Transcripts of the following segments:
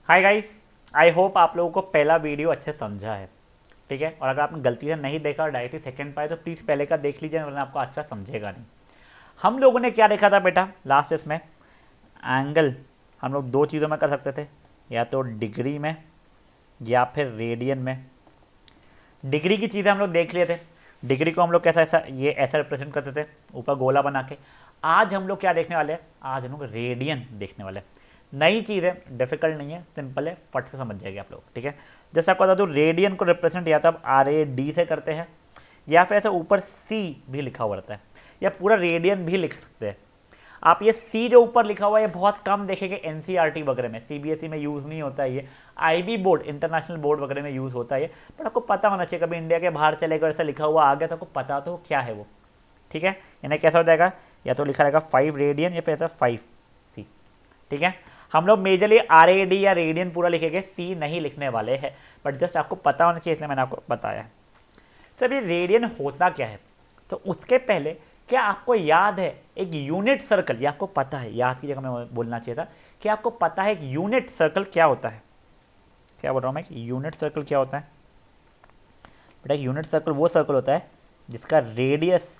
Hi guys, I hope आप लोगों को पहला वीडियो अच्छे समझा है। ठीक है, और अगर आपने गलती से नहीं देखा और डायरेक्टली सेकंड पाए तो प्लीज़ पहले का देख लीजिए, वरना आपको अच्छा समझेगा नहीं। हम लोगों ने क्या देखा था बेटा लास्ट इसमें? एंगल हम लोग दो चीज़ों में कर सकते थे, या तो डिग्री में या फिर रेडियन में। डिग्री की चीज़ें हम लोग देख लिए थे। डिग्री को हम लोग कैसा ऐसा ये ऐसा रिप्रेजेंट करते थे, ऊपर गोला बना के। आज हम लोग क्या देखने वाले हैं? आज हम लोग रेडियन देखने वाले हैं। नई चीज़ है, डिफिकल्ट नहीं है, सिंपल है, फट से समझ जाएंगे आप लोग। ठीक है, जैसे आपको बता दूँ, रेडियन को रिप्रेजेंट या तो आप RAD से करते हैं, या फिर ऐसा ऊपर C भी लिखा हुआ रहता है, या पूरा रेडियन भी लिख सकते हैं। आप ये सी जो ऊपर लिखा हुआ है ये बहुत कम देखेंगे एनसीईआरटी वगैरह में, सीबीएसई में यूज़ नहीं होता है ये। आईबी बोर्ड, इंटरनेशनल बोर्ड वगैरह में यूज़ होता है ये, पर आपको पता होना चाहिए। कभी इंडिया के बाहर चले गए ऐसा लिखा हुआ आ गया तो आपको पता तो क्या है वो। ठीक है, यानी कैसा हो जाएगा, या तो लिखा रहेगा 5 रेडियन या फिर ऐसा 5C। ठीक है, हम लोग मेजरली RAD या रेडियन पूरा लिखेंगे, सी नहीं लिखने वाले हैं, बट जस्ट आपको पता होना चाहिए, इसलिए मैंने आपको बताया है। सर ये रेडियन होता क्या है? तो उसके पहले क्या आपको याद है एक यूनिट सर्कल? ये आपको पता है, याद की जगह मैं बोलना चाहिए था कि आपको पता है एक यूनिट सर्कल क्या होता है। क्या बोल रहा हूँ मैं, यूनिट सर्कल क्या होता है बेटा? यूनिट सर्कल वो सर्कल होता है जिसका रेडियस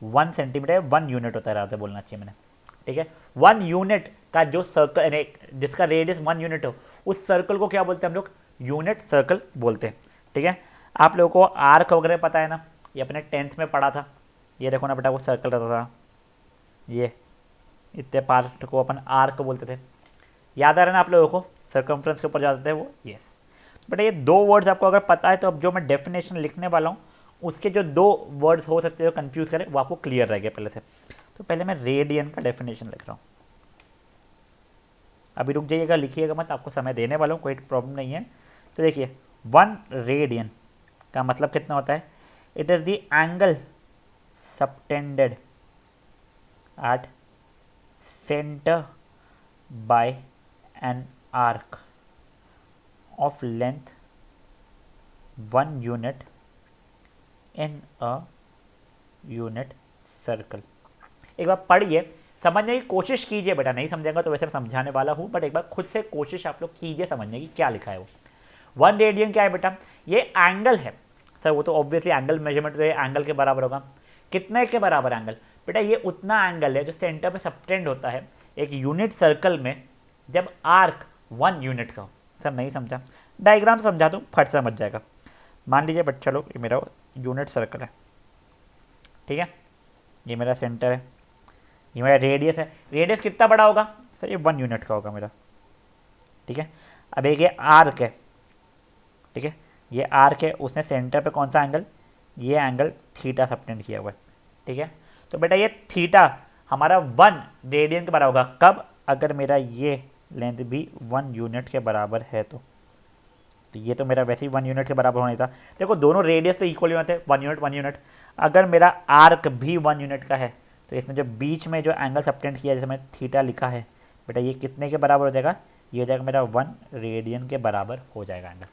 1 सेंटीमीटर, 1 यूनिट होता है, रात बोलना चाहिए मैंने। ठीक है, 1 यूनिट का जो सर्कल, जिसका रेडियस 1 यूनिट हो, उस सर्कल को क्या बोलते हैं हम लोग? यूनिट सर्कल बोलते हैं। ठीक है, आप लोगों को आर्क वगैरह पता है ना, ये अपने 10th में पढ़ा था। ये देखो ना बेटा, वो सर्कल रहता था, ये इतने पार्ट को अपन आर्क बोलते थे। याद आ रहा है ना आप लोगों को? सर्कमफ्रेंस के ऊपर जाते थे वो, यस। बेटा ये दो वर्ड्स आपको अगर पता है तो अब जो मैं डेफिनेशन लिखने वाला हूँ उसके जो दो वर्ड्स हो सकते हैं जो कंफ्यूज करें, वो आपको क्लियर रहेगा पहले से। तो पहले मैं रेडियन का डेफिनेशन लिख रहा हूँ। अभी रुक जाइएगा, लिखिएगा मत, आपको समय देने वाला हूँ, कोई प्रॉब्लम नहीं है। तो देखिए, 1 रेडियन का मतलब कितना होता है? It is the angle subtended eight center by an arc of length 1 unit in a unit circle। एक बार पढ़िए, समझने की कोशिश कीजिए बेटा, नहीं समझेगा तो वैसे मैं समझाने वाला हूँ, बट एक बार खुद से कोशिश आप लोग कीजिए समझने की क्या लिखा है वो। 1 रेडियन क्या है बेटा? ये एंगल है। सर वो तो ऑब्वियसली एंगल मेजरमेंट तो ये एंगल के बराबर होगा। कितने के बराबर एंगल बेटा? ये उतना एंगल है जो सेंटर पे सबटेंड होता है एक यूनिट सर्कल में, जब आर्क 1 यूनिट का हो। सर नहीं समझा, डायग्राम से समझा दूँ, फट समझ जाएगा। मान लीजिए बच्चा लोग, ये मेरा यूनिट सर्कल है। ठीक है, ये मेरा सेंटर है, ये मेरा रेडियस है। रेडियस कितना बड़ा होगा? सर ये 1 यूनिट का होगा मेरा। ठीक है, अब एक ये आर्क है। ठीक है, ये आर्क है, उसने सेंटर पे कौन सा एंगल? ये एंगल थीटा सबटेंड किया हुआ है। ठीक है, तो बेटा ये थीटा हमारा 1 रेडियन के बराबर होगा कब? अगर मेरा ये लेंथ भी 1 यूनिट के बराबर है तो ये तो मेरा वैसे ही 1 यूनिट के बराबर होना था। देखो दोनों रेडियस तो इक्वली होते हैं, 1 यूनिट 1 यूनिट। अगर मेरा आर्क भी 1 यूनिट का है तो इसने जो बीच में जो एंगल सबटेंड किया, जैसे मैंने थीटा लिखा है बेटा, ये कितने के बराबर हो जाएगा? ये हो जाएगा मेरा 1 रेडियन के बराबर हो जाएगा एंगल।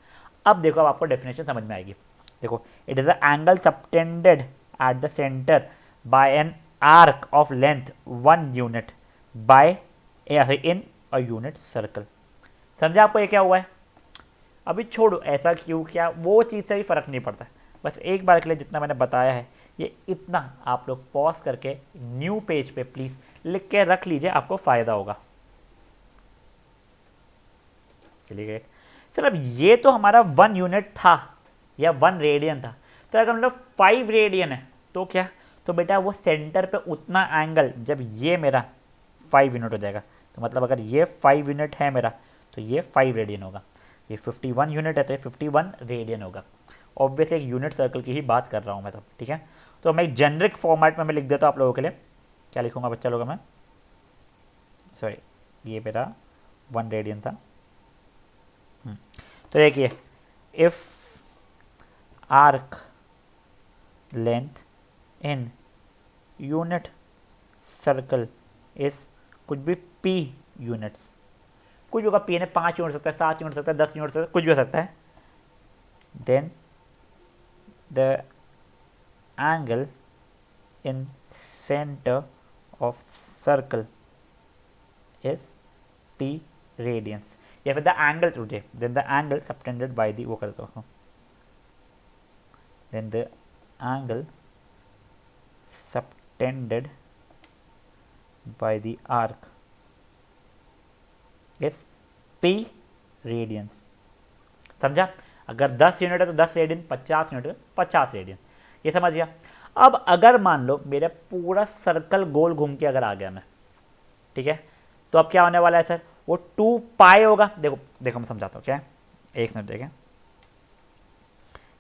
अब देखो, अब आपको डेफिनेशन समझ में आएगी। देखो, it is a angle subtended at the centre by an arc of length 1 unit by in a unit circle. समझा आपको ये क्या हुआ है? अभी छोड़ो ऐसा क्यों क्या, वो चीज़ से भी फ़र्क नहीं पड़ता। बस एक बार के लिए जितना मैंने बताया है, ये इतना आप लोग पॉज करके न्यू पेज पे प्लीज़ लिख के रख लीजिए, आपको फ़ायदा होगा। चलिए गए सर, अब ये तो हमारा 1 यूनिट था या 1 रेडियन था। तो अगर मतलब 5 रेडियन है तो क्या? तो बेटा वो सेंटर पे उतना एंगल, जब ये मेरा 5 यूनिट हो जाएगा, तो मतलब अगर ये 5 यूनिट है मेरा, तो ये 5 रेडियन होगा। ये 51 यूनिट है तो ये 51 रेडियन होगा। ऑब्वियसली एक यूनिट सर्कल की ही बात कर रहा हूँ मैं तब। ठीक है, तो मैं एक जेनरिक फॉर्मेट में मैं लिख देता हूँ आप लोगों के लिए। क्या लिखूंगा बच्चा लोग मैं? सॉरी, ये मेरा 1 रेडियन था। तो देखिए, if arc length in unit circle is कुछ भी p यूनिट्स, कुछ भी होगा। p ने 5 यूनिट सकता है, 7 यूनिट सकता है, 10 यूनिट सकता है, कुछ भी हो सकता है। Then the angle in centre of circle is p radians. या फिर द एंगल तुझे, then the angle subtended by the, वो कर दो, then the angle subtended by the arc is pi radians. समझा? अगर 10 यूनिट है तो 10 रेडियन, 50 यूनिट है तो 50 रेडियन, ये समझ गया। अब अगर मान लो मेरा पूरा सर्कल गोल घूम के अगर आ गया मैं, ठीक है, तो अब क्या होने वाला है सर, वो 2 पाई होगा। देखो देखो मैं समझाता हूँ क्या है, एक मिनट देखें,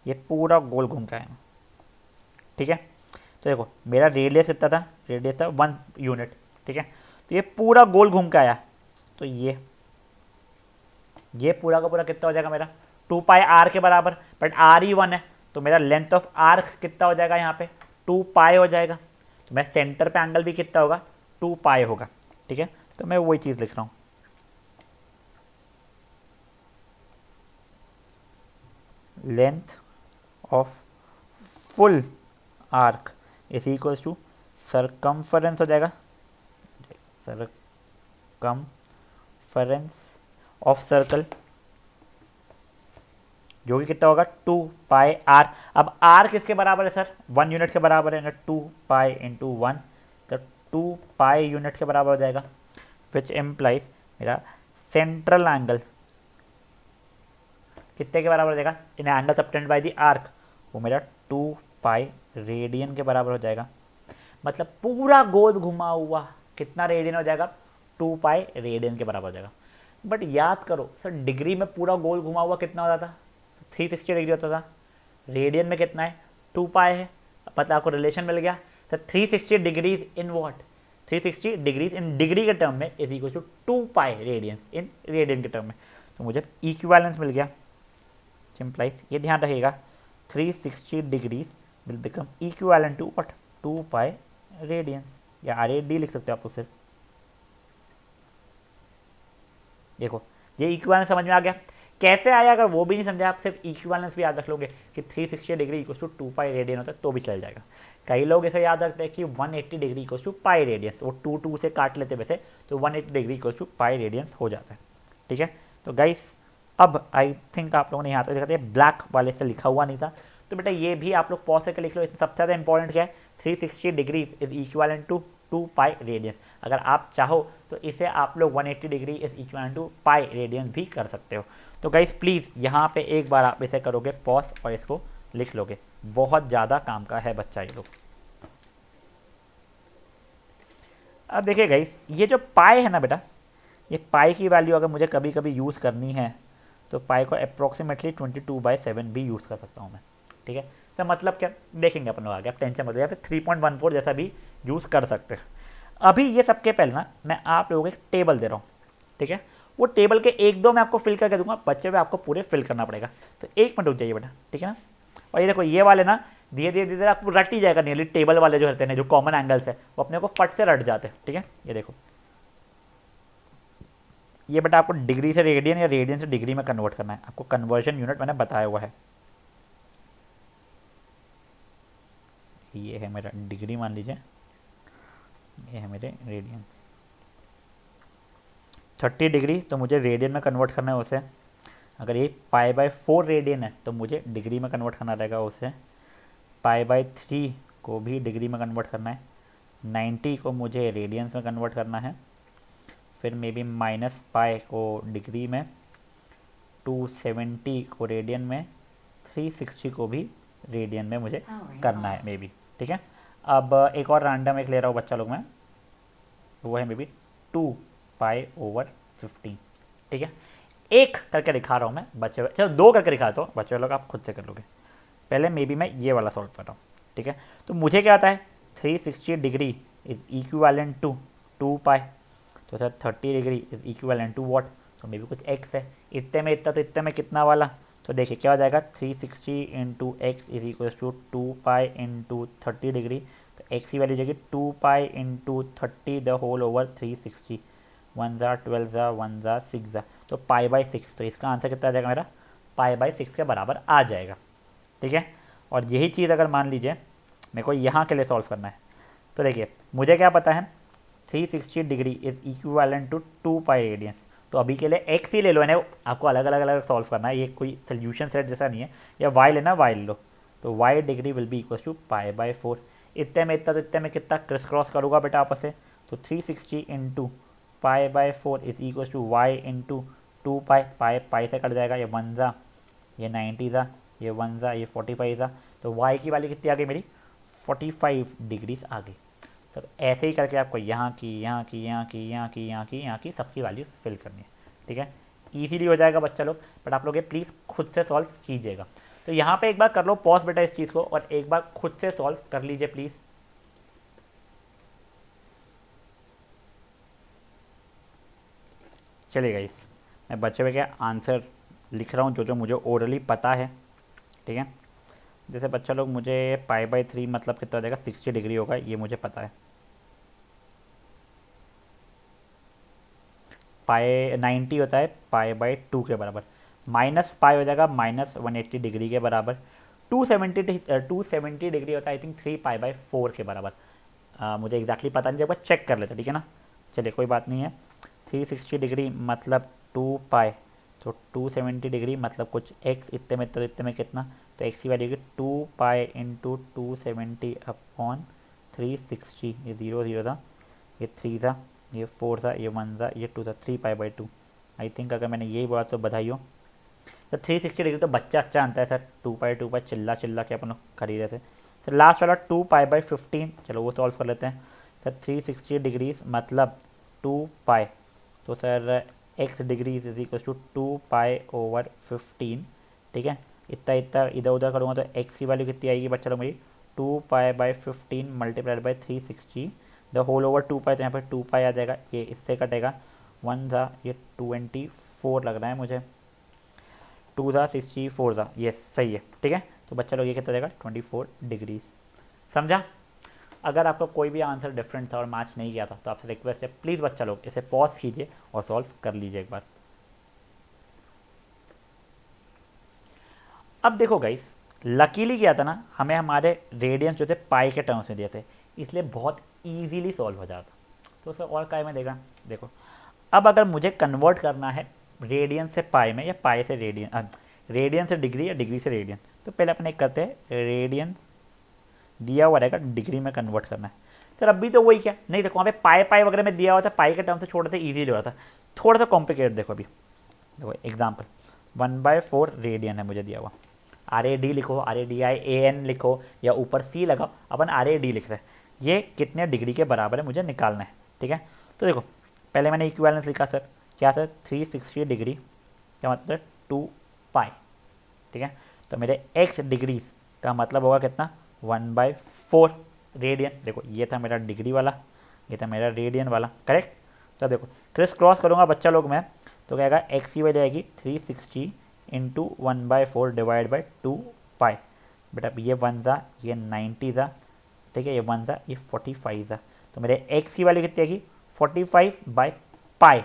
ये पूरा गोल घूम के आया, ठीक है। तो देखो मेरा रेडियस कितना था, रेडियस था 1 यूनिट, ठीक है। तो ये पूरा गोल घूम के आया, तो ये पूरा का पूरा कितना हो जाएगा मेरा, 2 पाई आर के बराबर, बट आर ही 1 है, तो मेरा लेंथ ऑफ आर्क कितना हो जाएगा यहाँ पे, 2 पाई हो जाएगा। तो मैं सेंटर पे एंगल भी कितना होगा, 2 पाई होगा, ठीक है। तो मैं वही चीज़ लिख रहा हूँ, length of full arc is equals to circumference हो जाएगा, सरकमफरेंस ऑफ सर्कल, जो कि कितना होगा 2 पाई आर। अब आर किसके बराबर है सर, 1 यूनिट के बराबर है ना, 2 पाई इंटू 1, तो 2 पाई यूनिट के बराबर हो जाएगा, विच एम्प्लाइज मेरा सेंट्रल एंगल कितने के बराबर हो जाएगा, in angle subtended by the arc, वो मेरा 2 पाई रेडियन के बराबर हो जाएगा। मतलब पूरा गोल घुमा हुआ कितना रेडियन हो जाएगा, 2 पाई रेडियन के बराबर हो जाएगा। बट याद करो सर, डिग्री में पूरा गोल घुमा हुआ कितना होता था, 360 डिग्री होता था, रेडियन में कितना है, 2 पाई है। मतलब आपको रिलेशन मिल गया sir, 360 degrees in what, 360 degrees in degree के टर्म में is equal to 2 pi radian in radian के टर्म में। तो मुझे इक्विवेलेंस मिल गया, सिंप्लाइज, ये ध्यान रखिएगा, 360 degrees will become equivalent to what, 2 pi radians, या RAD लिख सकते हो आप लोग सिर्फ। देखो ये इक्विवेलेंस समझ में आ गया, कैसे आया अगर वो भी नहीं समझा, आप सिर्फ इक्विवेलेंस भी याद रख लोगे कि 360 degree equal to 2 pi radian होता है तो भी चल जाएगा। कई लोग इसे याद रखते हैं कि 180 degree equal to pi radians, वो 2 से काट लेते वैसे, तो 180 degree equal to pi radians हो जाता है, ठीक है। तो गाइस अब आई थिंक आप लोगों ने यहाँ तक देखा था, ब्लैक वाले से लिखा हुआ नहीं था, तो बेटा ये भी आप लोग पॉज करके लिख लो। सबसे ज़्यादा इंपॉर्टेंट क्या है, 360 degrees is equivalent to 2 pi radians. अगर आप चाहो तो इसे आप लोग 180 degree is equivalent to pi radians भी कर सकते हो। तो गाइस प्लीज़ यहाँ पे एक बार आप इसे करोगे पॉज और इसको लिख लोगे, बहुत ज़्यादा काम का है बच्चा ये लोग। अब देखिए गाइस, ये जो पाई है ना बेटा, ये पाई की वैल्यू अगर मुझे कभी कभी यूज़ करनी है तो पाई को अप्रॉक्सीमेटली 22/7 भी यूज़ कर सकता हूँ मैं, ठीक है। तो मतलब क्या देखेंगे अपन लोग आगे, आप टेंशन मत लो, या फिर 3.14 जैसा भी यूज़ कर सकते हैं। अभी ये सबके पहले ना मैं आप लोगों को एक टेबल दे रहा हूँ, ठीक है। वो टेबल के 1-2 मैं आपको फिल करके दूंगा, बच्चे में आपको पूरे फिल करना पड़ेगा। तो 1 मिनट रुक जाइए बेटा, ठीक है ना। और ये देखो ये वाले ना धीरे धीरे धीरे आपको रट ही जाएगा, नियरली टेबल वाले जो रहते हैं जो कॉमन एंगल्स है वो अपने को फट से रट जाते हैं, ठीक है। ये देखो ये बेटा आपको डिग्री से रेडियन या रेडियन से डिग्री में कन्वर्ट करना है, आपको कन्वर्जन यूनिट मैंने बताया हुआ है। ये है मेरा डिग्री मान लीजिए, ये है मेरे रेडियन। 30 डिग्री तो मुझे रेडियन में कन्वर्ट करना है उसे, अगर ये π/4 रेडियन है तो मुझे डिग्री में कन्वर्ट करना रहेगा उसे, π/3 को भी डिग्री में कन्वर्ट करना है, 90 को मुझे रेडियंस में कन्वर्ट करना है, फिर मे बी -π को डिग्री में, 270 को रेडियन में, 360 को भी रेडियन में मुझे करना है मे बी, ठीक है। अब एक और रैंडम एक ले रहा हूँ बच्चा लोग मैं, वो है मे बी 2π/15, ठीक है। एक करके दिखा रहा हूँ मैं बच्चे, चलो 2 करके दिखाता हूँ, बच्चे लोग आप खुद से कर लोगे। पहले मे बी मैं ये वाला सॉल्व कर रहा हूँ, ठीक है। तो मुझे क्या आता है, 360 degree is equivalent to 2 pi, तो sir 30 degree is equivalent to what, तो मे बी कुछ x है, इतने में इतना तो इतने में कितना वाला, तो देखिए क्या हो जाएगा, 360 into x is equal to 2 pi into 30 degree, तो x की वैल्यू जाएगी 2 pi into 30 the whole over 360, 1 ज़ा 12 ज़ा 1 ज़ा 6 ज़ा, तो π/6, तो इसका आंसर कितना आ जाएगा मेरा, π/6 के बराबर आ जाएगा, ठीक है। और यही चीज़ अगर मान लीजिए मेरे को यहाँ के लिए सॉल्व करना है, तो देखिए मुझे क्या पता है, 360 degree is equivalent to 2 pi radians, तो अभी के लिए एक्स ही ले लो, यानी आपको अलग अलग अलग सॉल्व करना है, ये कोई सोल्यूशन सेट जैसा नहीं है। या वाई लेना, वाई ले लो, तो Y degree will be equal to pi by 4। इतने में इतना, तो इतने में कितना क्रिस क्रॉस करूँगा बेटा आपस से, तो 360 into pi by 4 is equal to Y into 2 pi. Pi pi से कट जाएगा, ये 1 ज़ा, ये 90 ज़ा, ये 1 ज़ा, ये 45 ज़ा, तो वाई की वैल्यू कितनी आ गई मेरी, 45 डिग्रीज आ गई। तो ऐसे ही करके आपको यहाँ की, यहाँ की, यहाँ की, यहाँ की, यहाँ की, यहाँ की सबकी वैल्यू फिल करनी है। ठीक है, ईजिली हो जाएगा बच्चा लोग, बट आप लोग ये प्लीज़ खुद से सॉल्व कीजिएगा। तो यहाँ पे एक बार कर लो पॉज बेटा इस चीज़ को, और एक बार खुद से सॉल्व कर लीजिए प्लीज़। चलिए गाइस, मैं बच्चे हुए के आंसर लिख रहा हूँ जो जो मुझे ओरली पता है। ठीक है, जैसे बच्चा लोग मुझे पाई बाय 3 मतलब कितना हो जाएगा, 60 डिग्री होगा, ये मुझे पता है। पाई 90 होता है पाई बाय 2 के बराबर, माइनस पाई हो जाएगा माइनस 180 डिग्री के बराबर। 270 डिग्री होता है आई थिंक 3 पाई बाय 4 के बराबर। मुझे एग्जैक्टली पता नहीं, एक बार चेक कर लेते, ठीक है ना। चलिए कोई बात नहीं है, 360 डिग्री मतलब 2 पाई, तो 270 डिग्री मतलब कुछ एक्स, इतने में तो इतने में कितना, तो एक्स की वैल्यू 2 पाई इंटू 270 अपॉन 360, ये 0 0 था, ये 3 था, ये 4 था, ये 1 था, ये 2 था, 3 पाई बाई 2। आई थिंक अगर मैंने यही बोला तो बधाई हो। तो 360 डिग्री तो बच्चा अच्छा आता है सर, 2 पाई चिल्ला चिल्ला के अपन लोग कर ही रहे थे सर। लास्ट वाला 2 पाई बाई 15, चलो वो सॉल्व कर लेते हैं सर। 360 डिग्रीज मतलब 2 पाई, तो sir X degrees is equal to 2 pi over 15। ठीक है, इतना इतना इधर उधर करूँगा तो एक्स की वैल्यू कितनी आएगी बच्चा लोग मेरी, 2 pi by 15 multiplied by 360 the whole over 2 pi, तो यहाँ पर 2 पाई आ जाएगा, ये इससे कटेगा 1 था, ये 24 लग रहा है मुझे, 2 था 64 था, ये सही है। ठीक है, तो बच्चा लोग ये कितना जाएगा 24 डिग्रीज। समझा। अगर आपका कोई भी आंसर डिफरेंट था और मैच नहीं किया था तो आपसे रिक्वेस्ट है प्लीज़ बच्चा लोग इसे पॉज कीजिए और सॉल्व कर लीजिए एक बार। अब देखो गाइस, लकीली क्या था ना, हमें हमारे रेडियंस जो थे पाई के टर्म्स में दिए थे, इसलिए बहुत ईजीली सॉल्व हो जाता। तो उसे और काय में देगा, देखो अब अगर मुझे कन्वर्ट करना है रेडियन से पाई में, या पाई से रेडियन, रेडियन से डिग्री या डिग्री से रेडियन, तो पहले अपने एक करते हैं, रेडियन दिया हुआ रहेगा, डिग्री में कन्वर्ट करना है सर। अभी तो वही क्या नहीं, देखो वहाँ पे पाई पाई वगैरह में दिया हुआ था, पाई के टर्म से छोड़ते ईजिली हो रहा था, थोड़ा सा कॉम्प्लिकेटेड। देखो अभी देखो एग्जाम्पल, 1/4 रेडियन है मुझे दिया हुआ, RAD लिखो, RADIAN लिखो, या ऊपर C लगाओ, अपन RAD लिख रहे हैं, ये कितने डिग्री के बराबर है मुझे निकालना है। ठीक है, तो देखो पहले मैंने इक्विवेलेंस लिखा सर, क्या सर 360 डिग्री, क्या मतलब है 2 पाई। ठीक है, तो मेरे x डिग्रीज का मतलब होगा कितना, 1/4 रेडियन। देखो ये था मेरा डिग्री वाला, ये था मेरा रेडियन वाला, करेक्ट। तो देखो क्रिस क्रॉस करूँगा बच्चा लोग मैं, तो क्या आएगा, एक्स की वैल्यू आएगी 360 इंटू 1/4 डिवाइड बाई 2 पाई। बेटा ये 1 था, ये 90 था, ठीक है, ये 1 था, ये 45 था, तो मेरे एक्स की वैल्यू कितनी आएगी 45/पाई,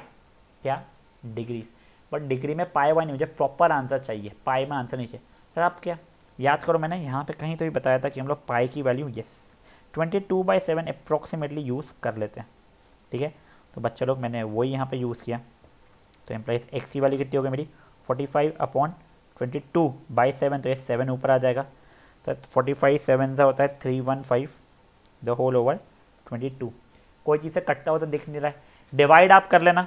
क्या डिग्री। बट डिग्री में पाई वाई नहीं, मुझे प्रॉपर आंसर चाहिए, पाई में आंसर नहीं चाहिए। सर आप क्या याद करो, मैंने यहाँ पे कहीं तो भी बताया था कि हम लोग पाई की वैल्यू यस 22/7 अप्रोक्सीमेटली यूज़ कर लेते हैं। ठीक है, तो बच्चे लोग मैंने वही यहाँ पे यूज़ किया, तो एम्प्लाइज एक्स की वैल्यू कितनी होगी मेरी 45/22/7, तो ये 7 ऊपर आ जाएगा, तो 45 7 का होता है 315 द होल ओवर 22। कोई चीज़ से कटता हो तो दिख नहीं रहा है, डिवाइड आप कर लेना,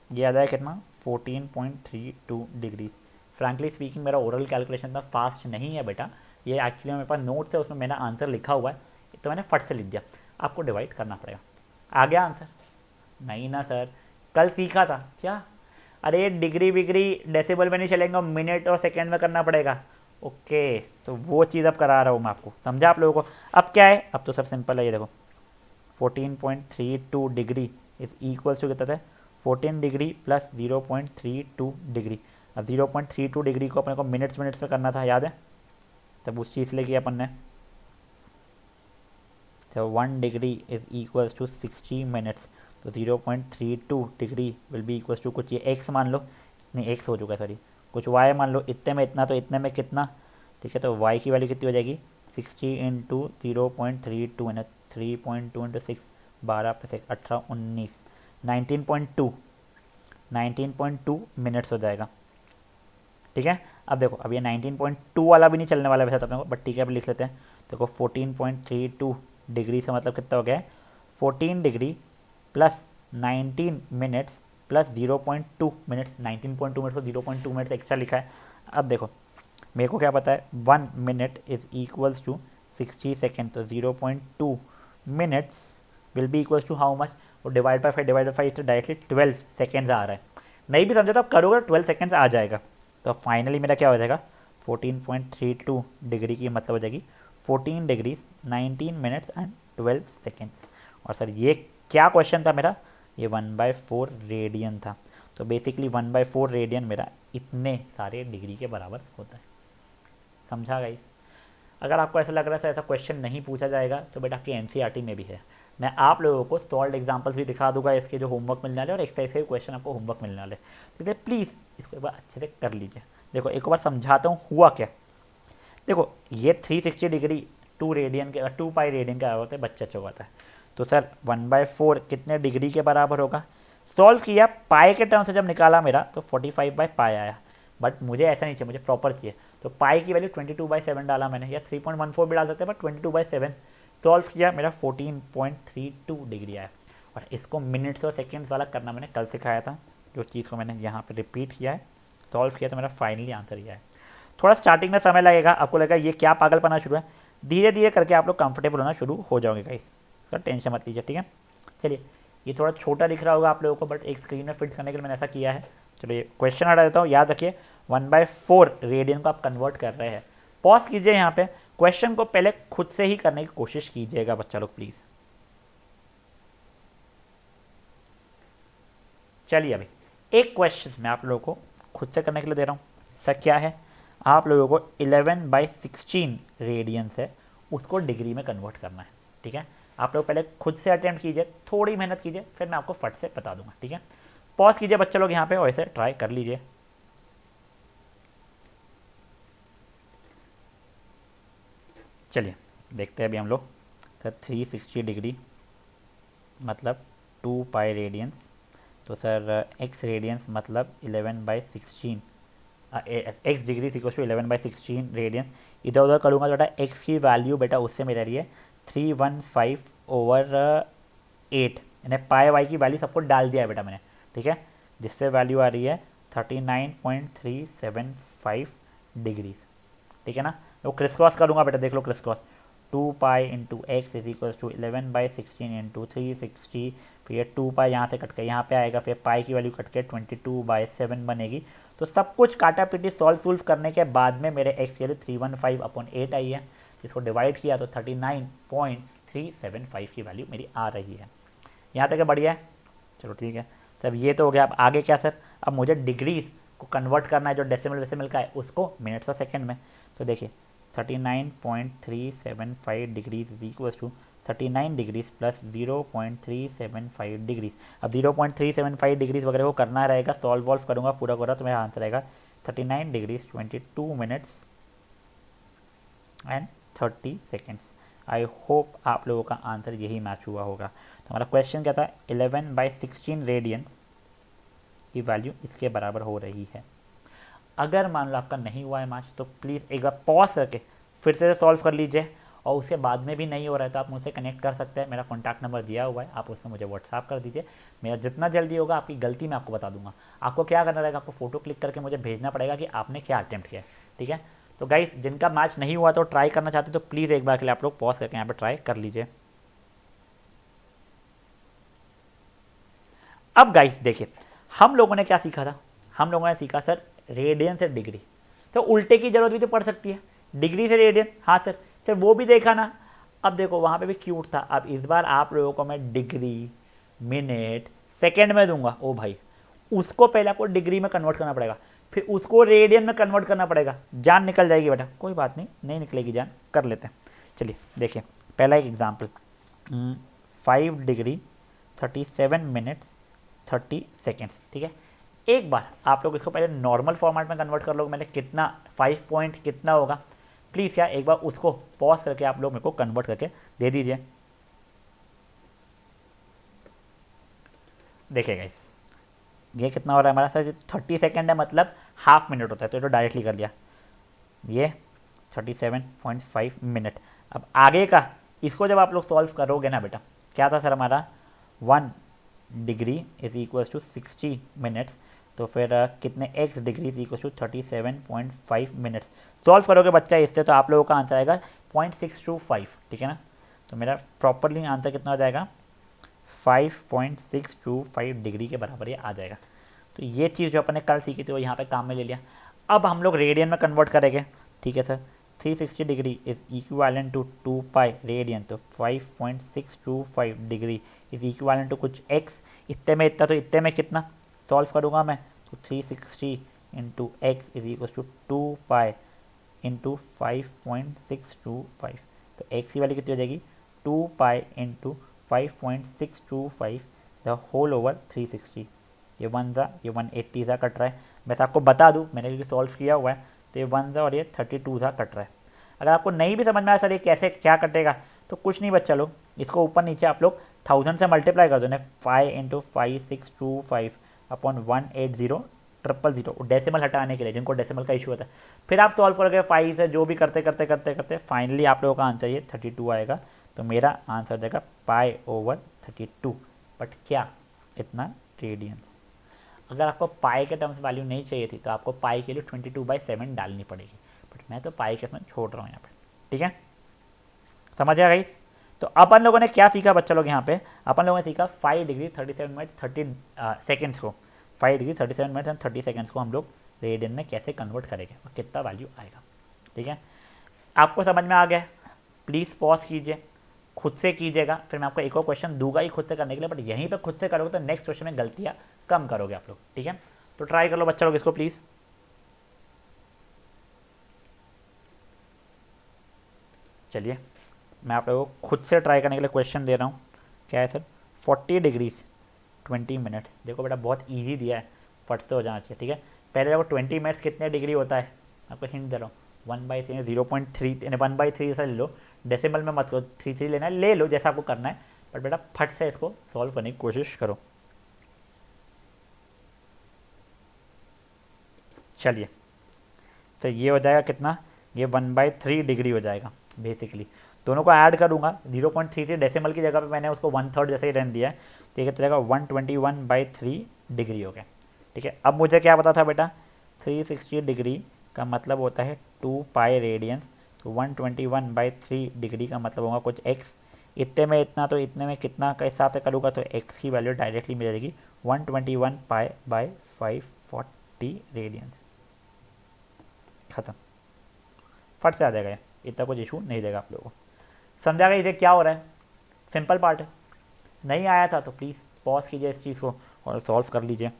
ये आ जाएगा कितना 14.32 डिग्रीज। फ्रैंकली स्पीकिंग मेरा ओरल कैलकुलेशन इतना फास्ट नहीं है बेटा, ये एक्चुअली मेरे पास नोट्स है, उसमें मैंने आंसर लिखा हुआ है, तो मैंने फट से लिख दिया, आपको डिवाइड करना पड़ेगा। आ गया आंसर? नहीं ना सर, कल सीखा था क्या, अरे डिग्री विग्री डेसिबल में नहीं चलेंगे, मिनट और सेकेंड में करना पड़ेगा। ओके, तो वो चीज़ अब करा रहा हूँ मैं आपको, समझा आप लोगों को। अब क्या है, अब तो सब सिंपल है, ये देखो 14.32 डिग्री इज इक्वल्स टू कितना था 14 डिग्री प्लस 0.32 डिग्री। अब 0.32 डिग्री को अपने को मिनट्स में करना था, याद है, तब उस चीज़ लिए किया अपन ने। तो 1 degree is equals to 60 minutes, तो 0.32 degree will be equals to कुछ ये एक्स मान लो, नहीं एक्स हो चुका है सॉरी, कुछ वाई मान लो, इतने में इतना, तो इतने में कितना। ठीक है, तो वाई की वैल्यू कितनी हो जाएगी 60 इंटू 0.32 यानी 3.2 इंटू 6, 12 + 1 18 19, 19.2 19.2 मिनट्स हो जाएगा। ठीक है, अब देखो अब ये 19.2 वाला भी नहीं चलने वाला वैसे तो अपने को, बट ठीक है अब लिख लेते हैं। देखो 14.32 डिग्री से मतलब कितना हो गया है 14 degree plus 19 minutes plus 0.2 minutes, 19.2 minutes को 0.2 मिनट्स एक्स्ट्रा लिखा है। अब देखो मेरे को क्या पता है 1 minute is equals to 60 second, तो 0.2 minutes will be equals to how much, वो डिवाइड बाई 5 तो डायरेक्टली 12 सेकेंड्स आ रहा है। नहीं भी समझा तो आप करोगे 12 सेकेंड्स आ जाएगा। तो फाइनली मेरा क्या हो जाएगा 14.32 डिग्री की मतलब हो जाएगी 14 डिग्री 19 मिनट्स एंड 12 सेकेंड्स। और सर ये क्या क्वेश्चन था मेरा, ये 1/4 रेडियन था। तो बेसिकली 1/4 रेडियन मेरा इतने सारे डिग्री के बराबर होता है। समझा गाइस? अगर आपको ऐसा लग रहा है ऐसा क्वेश्चन नहीं पूछा जाएगा तो बेटा आपकी एनसीईआरटी में भी है। मैं आप लोगों को सॉल्व एग्जाम्पल्स भी दिखा दूंगा, इसके जो होमवर्क मिलने वाले और एक्सरसाइज के क्वेश्चन आपको होमवर्क मिलने वाले, तो प्लीज़ इसको एक बार अच्छे से कर लीजिए। देखो एक बार समझाता हूँ हुआ क्या। देखो ये 360 डिग्री 2 रेडियन के 2 पाई रेडियन का होता है, बच्चा चौकाता है। तो सर 1/4 कितने डिग्री के बराबर होगा। सॉल्व किया पाई के टर्म से जब निकाला मेरा तो 45/पाई आया, बट मुझे ऐसा नहीं चाहिए, मुझे प्रॉपर चाहिए। तो पाई की वैल्यू 22/7 डाला मैंने, या 3.14 भी डाल सकते हैं, बट 22/7 सॉल्व किया, मेरा 14.32 डिग्री आया। और इसको मिनट्स और सेकेंड्स वाला करना मैंने कल सिखाया था, जो चीज़ को मैंने यहाँ पे रिपीट किया है, सॉल्व किया, तो मेरा फाइनली आंसर ये है। थोड़ा स्टार्टिंग में समय लगेगा, आपको लगेगा ये क्या पागलपना शुरू है, धीरे धीरे करके आप लोग कंफर्टेबल होना शुरू हो जाओगे गाइस, सर टेंशन मत लीजिए। ठीक है, चलिए ये थोड़ा छोटा दिख रहा होगा आप लोगों को, बट एक स्क्रीन में फिट करने के लिए मैंने ऐसा किया है। चलिए क्वेश्चन हटा देता हूँ, याद रखिए 1/4 रेडियन को आप कन्वर्ट कर रहे हैं। पॉज कीजिए यहाँ पे, क्वेश्चन को पहले खुद से ही करने की कोशिश कीजिएगा बच्चा लोग प्लीज। चलिए अभी एक क्वेश्चन मैं आप लोगों को खुद से करने के लिए दे रहा हूँ। सर क्या है, आप लोगों को 11/16 रेडियंस है उसको डिग्री में कन्वर्ट करना है। ठीक है, आप लोग पहले खुद से अटेम्प्ट कीजिए, थोड़ी मेहनत कीजिए, फिर मैं आपको फट से बता दूंगा। ठीक है, पॉज कीजिए बच्चे लोग यहाँ पे, वैसे ट्राई कर लीजिए। चलिए देखते हैं अभी हम लोग। सर 360 डिग्री मतलब 2 पाई रेडियंस, तो सर x रेडियंस मतलब 11/16, x degree equals to 11/16 radians. इधर उधर करूँगा तो बेटा x की वैल्यू बेटा उससे मेरे लिए 315/8, यानी पाई वाई की वैल्यू सबको डाल दिया है बेटा मैंने। ठीक है, जिससे वैल्यू आ रही है 39.375 डिग्रीज। ठीक है ना, वो क्रिस क्रॉस करूँगा बेटा, देख लो criss cross, 2 pi into x is equals to 11/16 into 360, फिर 2 पाई यहाँ से कट के यहाँ पे आएगा, फिर पाई की वैल्यू कट के 22/7 बनेगी। तो सब कुछ काटा पीटी सॉल्व करने के बाद में मेरे एक्स की वैल्यू 315/8 आई है, इसको डिवाइड किया तो 39.375 की वैल्यू मेरी आ रही है। यहाँ तक बढ़िया है, चलो ठीक है सर, ये तो हो गया। अब आगे क्या सर, अब मुझे डिग्रीज को कन्वर्ट करना है, जो डेसिमल वेसिमल का है उसको मिनट्स और सेकेंड में। तो देखिए 39.375 degrees is equals to 39 degrees plus 0.375 degrees. अब 0.375 डिग्रीज वगैरह को करना रहेगा, सॉल्व वॉल्व करूँगा पूरा पूरा, तो मेरा आंसर रहेगा 39 degrees 22 minutes and 30 seconds. I hope आप लोगों का आंसर यही मैच हुआ होगा। तो हमारा क्वेश्चन क्या था, 11/16 रेडियंस की वैल्यू इसके बराबर हो रही है। अगर मान लो आपका नहीं हुआ है मैच तो प्लीज़ एक बार पॉज करके फिर से सॉल्व कर लीजिए, और उसके बाद में भी नहीं हो रहा है तो आप मुझसे कनेक्ट कर सकते हैं, मेरा कॉन्टैक्ट नंबर दिया हुआ है, आप उसमें मुझे व्हाट्सएप कर दीजिए। मेरा जितना जल्दी होगा आपकी गलती मैं आपको बता दूंगा। आपको क्या करना रहेगा, आपको फोटो क्लिक करके मुझे भेजना पड़ेगा कि आपने क्या अटेम्प्ट किया है। ठीक है, तो गाइस जिनका मैच नहीं हुआ तो ट्राई करना चाहते तो प्लीज़ एक बार के लिए आप लोग पॉज करके यहाँ पर ट्राई कर लीजिए। अब गाइस देखिए हम लोगों ने क्या सीखा था, हम लोगों ने सीखा सर रेडियन से डिग्री, तो उल्टे की जरूरत भी तो पड़ सकती है, डिग्री से रेडियन। हाँ सर, सर वो भी देखा ना। अब देखो वहाँ पे भी क्यूट था, अब इस बार आप लोगों को मैं डिग्री मिनट सेकेंड में दूंगा। ओ भाई, उसको पहले आपको डिग्री में कन्वर्ट करना पड़ेगा, फिर उसको रेडियन में कन्वर्ट करना पड़ेगा। जान निकल जाएगी बेटा, कोई बात नहीं, नहीं निकलेगी जान, कर लेते हैं। चलिए देखिए पहला एक एग्जाम्पल, 5 डिग्री 37 मिनट्स 30 सेकेंड्स। ठीक है, एक बार आप लोग इसको पहले नॉर्मल फॉर्मेट में कन्वर्ट कर लो, मैंने कितना 5 पॉइंट कितना होगा, प्लीज़ यार एक बार उसको पॉज करके आप लोग मेरे को कन्वर्ट करके दे दीजिए। देखिए गाइस ये कितना हो रहा है हमारा सर, 30 सेकेंड है, मतलब हाफ मिनट होता है, तो ये तो डायरेक्टली कर लिया, ये 37.5 मिनट। अब आगे का इसको जब आप लोग सॉल्व करोगे ना बेटा, क्या था सर हमारा 1 degree is equal to 60 minutes, तो फिर कितने x degree is equal to 37.5 minutes solve करोगे बच्चा इससे, तो आप लोगों का आंसर आएगा 0.625, ठीक है ना। तो मेरा प्रॉपरली आंसर कितना हो जाएगा 5.625 डिग्री के बराबर ये आ जाएगा। तो ये चीज़ जो अपन ने कल सीखी थी वो यहाँ पे काम में ले लिया। अब हम लोग रेडियन में कन्वर्ट करेंगे, ठीक है sir. 360 degree is equivalent to 2 pi radian, तो 5.625 डिग्री इज इक्विवेलेंट टू कुछ x, इतने में इतना, तो इतने में कितना सॉल्व करूँगा मैं, तो 360 into x is equal to 2 pi into 5.625, तो x की वैल्यू कितनी हो जाएगी 2 pi into 5.625 the whole over 360। ये 1 ज़ा, ये 180 ज़ा कट रहा है, वैसे आपको बता दूँ मैंने क्योंकि सॉल्व किया हुआ है, तो ये 1 ज़ा और ये 32 ज़ा कट रहा है। अगर आपको नहीं भी समझ में आया सर ये कैसे क्या कटेगा, तो कुछ नहीं बच्चा लोग, इसको ऊपर नीचे आप लोग 1000 से मल्टीप्लाई कर दो ना, 5 इंटू 5625 अपॉन 180,000 डेसिमल हटाने के लिए, जिनको डेसिमल का इशू होता है, फिर आप सॉल्व करोगे 5 से, जो भी करते करते करते करते फाइनली आप लोगों का आंसर ये 32 आएगा। तो मेरा आंसर हो जाएगा पाई ओवर 32, बट क्या इतना रेडियंस। अगर आपको पाई के टर्म्स वैल्यू नहीं चाहिए थी तो आपको पाई के लिए 22/7 डालनी पड़ेगी, बट मैं तो पाई के इसमें छोड़ रहा हूँ यहाँ पे, ठीक है, समझ आया गाइस। तो अपन लोगों ने क्या सीखा बच्चा लोग, यहाँ पे अपन लोगों ने सीखा 5 डिग्री 37 मिनट 30 सेकेंड्स को, 5 डिग्री 37 मिनट एंड 30 सेकेंड्स को हम लोग रेडियन में कैसे कन्वर्ट करेंगे और कितना वैल्यू आएगा, ठीक है। आपको समझ में आ गया, प्लीज़ पॉज कीजिए, खुद से कीजिएगा, फिर मैं आपको एक और क्वेश्चन दूंगा ही खुद से करने के लिए, बट यहीं पे खुद से करोगे तो नेक्स्ट क्वेश्चन में गलतियाँ कम करोगे आप लोग, ठीक है। तो ट्राई कर लो बच्चा लोग इसको प्लीज़। चलिए मैं आप लोगों को खुद से ट्राई करने के लिए क्वेश्चन दे रहा हूँ। क्या है सर, 40 डिग्रीज 20 मिनट्स। देखो बेटा बहुत ईजी दिया है, फट से हो जाना चाहिए, ठीक है। पहले देखो 20 मिनट्स कितने डिग्री होता है, आपको हिंट दे रहा हूँ, 1/3 0.3 1/3 ऐसा ले लो, डेसिमल में मत करो, 3 लेना है ले लो जैसा आपको करना है, बट बेटा फट से इसको सॉल्व करने की कोशिश करो। चलिए तो ये हो जाएगा कितना, ये 1/3 डिग्री हो जाएगा बेसिकली, दोनों को ऐड करूँगा 0.33 डेसिमल की जगह पे मैंने उसको 1/3 जैसे ही रहने दिया है, तो ये जाएगा 121/3 डिग्री हो गया, ठीक है। अब मुझे क्या पता था बेटा 360 डिग्री का मतलब होता है 2 पाई रेडियंस, तो 121/3 डिग्री का मतलब होगा कुछ x, इतने में इतना, तो इतने में कितना का हिसाब से करूँगा तो x की वैल्यू डायरेक्टली मिल जाएगी 121 पाई बाई 540 रेडियंस, खत्म, फट से आ जाएगा, इतना कुछ इशू नहीं देगा आप लोगों को। समझा गया इसे क्या हो रहा है, सिंपल पार्ट है। नहीं आया था तो प्लीज़ पॉज कीजिए इस चीज़ को और सॉल्व कर लीजिए।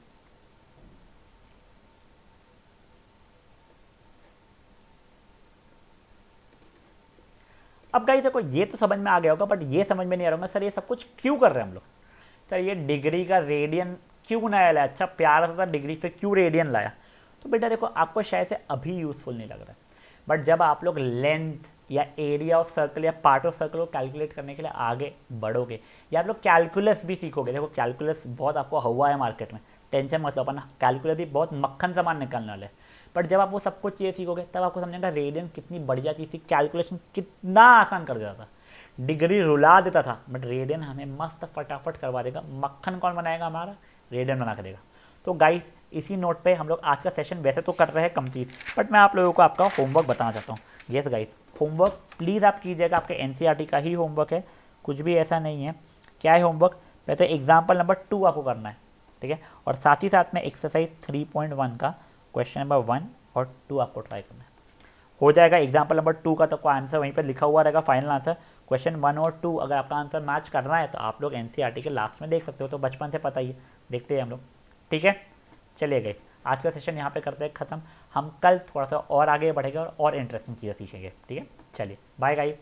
अब गाइस देखो ये तो समझ में आ गया होगा, बट ये समझ में नहीं आ रहा होगा सर ये सब कुछ क्यों कर रहे हैं हम लोग, सर ये डिग्री का रेडियन क्यों नया लाया, अच्छा प्यारा सा डिग्री से क्यों रेडियन लाया। तो बेटा देखो आपको शायद से अभी यूज़फुल नहीं लग रहा है, बट जब आप लोग लेंथ या एरिया ऑफ सर्कल या पार्ट ऑफ सर्कल को कैलकुलेट करने के लिए आगे बढ़ोगे, या आप लोग कैलकुलस भी सीखोगे, देखो कैलकुलस बहुत आपको हुआ है मार्केट में, टेंशन मत लो, अपन कैलकुलस भी बहुत मक्खन सामान निकलने वाले, बट जब आप वो सब कुछ चीज़ें सीखोगे तब आपको समझेगा रेडियन कितनी बढ़िया चीज़ थी, कैलकुलेशन कितना आसान कर देता था, डिग्री रुला देता था, बट रेडियन हमें मस्त फटाफट करवा देगा। मक्खन कौन बनाएगा हमारा, रेडियन बना के देगा। तो गाइस इसी नोट पे हम लोग आज का सेशन वैसे तो कर रहे हैं कंप्लीट, बट मैं आप लोगों को आपका होमवर्क बताना चाहता हूँ। येस गाइस होमवर्क प्लीज़ आप कीजिएगा, आपके एनसीईआरटी का ही होमवर्क है, कुछ भी ऐसा नहीं है। क्या है होमवर्क, पहले एग्जाम्पल नंबर 2 आपको करना है, ठीक है, और साथ ही साथ में एक्सरसाइज 3.1 का क्वेश्चन नंबर 1 और 2 आपको ट्राई करना है। हो जाएगा एग्जाम्पल नंबर 2 का, तो आपको आंसर वहीं पर लिखा हुआ रहेगा फाइनल आंसर। क्वेश्चन 1 और 2 अगर आपका आंसर मैच करना है तो आप लोग एनसीईआरटी के लास्ट में देख सकते हो, तो बचपन से पता ही है, देखते हैं हम लोग, ठीक है। चलिए गए आज का सेशन यहाँ पे करते हैं ख़त्म, हम कल थोड़ा सा और आगे बढ़ेंगे और इंटरेस्टिंग चीज़ें सीखेंगे, ठीक है। चलिए बाय गाइस।